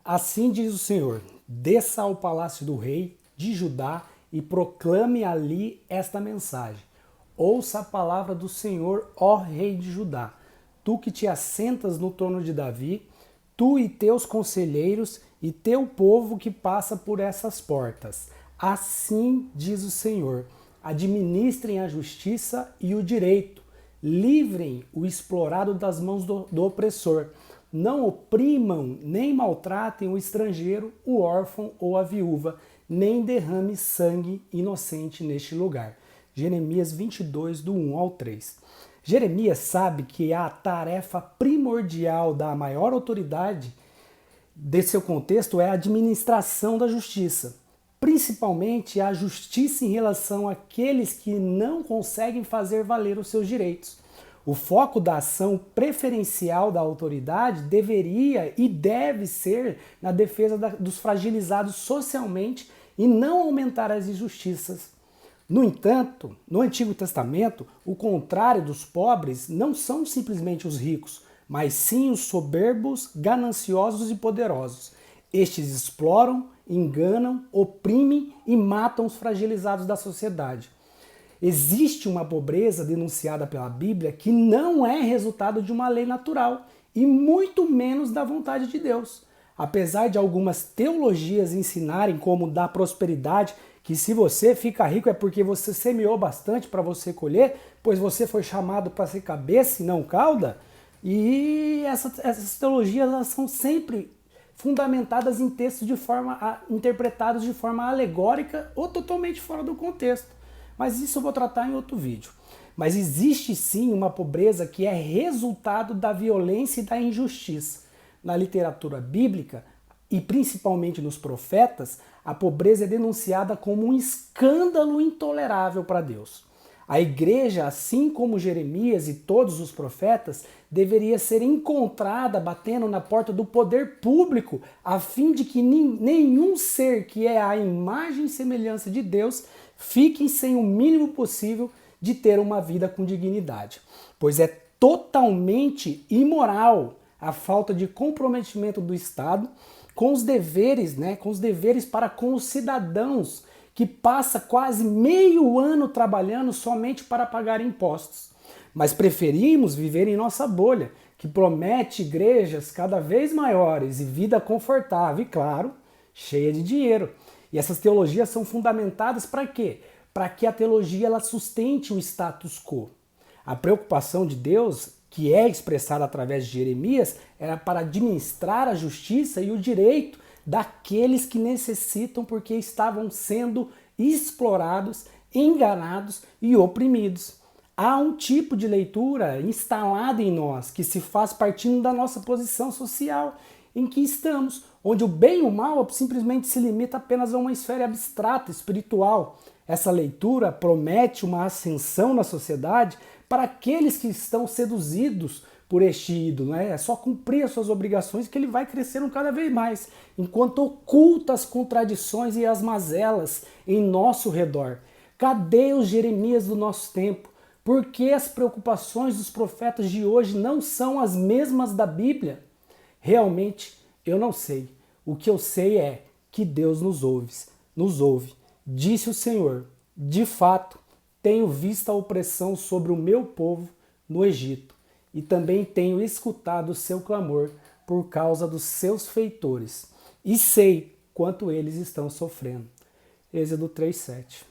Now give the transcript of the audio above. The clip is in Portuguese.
Assim diz o Senhor: desça ao palácio do rei de Judá e proclame ali esta mensagem. Ouça a palavra do Senhor, ó rei de Judá. Tu que te assentas no trono de Davi, tu e teus conselheiros e teu povo que passa por essas portas. Assim diz o Senhor: administrem a justiça e o direito, livrem o explorado das mãos do opressor. Não oprimam nem maltratem o estrangeiro, o órfão ou a viúva, nem derrame sangue inocente neste lugar. Jeremias 22, do 1 ao 3. Jeremias sabe que a tarefa primordial da maior autoridade desse seu contexto é a administração da justiça, principalmente a justiça em relação àqueles que não conseguem fazer valer os seus direitos. O foco da ação preferencial da autoridade deveria e deve ser na defesa dos fragilizados socialmente e não aumentar as injustiças. No entanto, no Antigo Testamento, o contrário dos pobres não são simplesmente os ricos, mas sim os soberbos, gananciosos e poderosos. Estes exploram, enganam, oprimem e matam os fragilizados da sociedade. Existe uma pobreza denunciada pela Bíblia que não é resultado de uma lei natural e muito menos da vontade de Deus. Apesar de algumas teologias ensinarem como da prosperidade, que se você fica rico é porque você semeou bastante para você colher, pois você foi chamado para ser cabeça e não cauda, e essas teologias elas são sempre fundamentadas em textos interpretados de forma alegórica ou totalmente fora do contexto. Mas isso eu vou tratar em outro vídeo. Mas existe sim uma pobreza que é resultado da violência e da injustiça. Na literatura bíblica, e principalmente nos profetas, a pobreza é denunciada como um escândalo intolerável para Deus. A igreja, assim como Jeremias e todos os profetas, deveria ser encontrada batendo na porta do poder público, a fim de que nenhum ser que é a imagem e semelhança de Deus fique sem o mínimo possível de ter uma vida com dignidade. Pois é totalmente imoral a falta de comprometimento do Estado com os deveres, para com os cidadãos, que passa quase meio ano trabalhando somente para pagar impostos. Mas preferimos viver em nossa bolha, que promete igrejas cada vez maiores e vida confortável e, claro, cheia de dinheiro. E essas teologias são fundamentadas para quê? Para que a teologia ela sustente o status quo. A preocupação de Deus, que é expressada através de Jeremias, era para administrar a justiça e o direito daqueles que necessitam porque estavam sendo explorados, enganados e oprimidos. Há um tipo de leitura instalada em nós que se faz partindo da nossa posição social em que estamos, onde o bem e o mal simplesmente se limita apenas a uma esfera abstrata, espiritual. Essa leitura promete uma ascensão na sociedade para aqueles que estão seduzidos por este ídolo. É só cumprir as suas obrigações que ele vai crescendo cada vez mais, enquanto oculta as contradições e as mazelas em nosso redor. Cadê os Jeremias do nosso tempo? Por que as preocupações dos profetas de hoje não são as mesmas da Bíblia? Realmente, eu não sei. O que eu sei é que Deus nos ouve. Disse o Senhor: de fato, tenho visto a opressão sobre o meu povo no Egito, e também tenho escutado o seu clamor por causa dos seus feitores, e sei quanto eles estão sofrendo. Êxodo 3:7.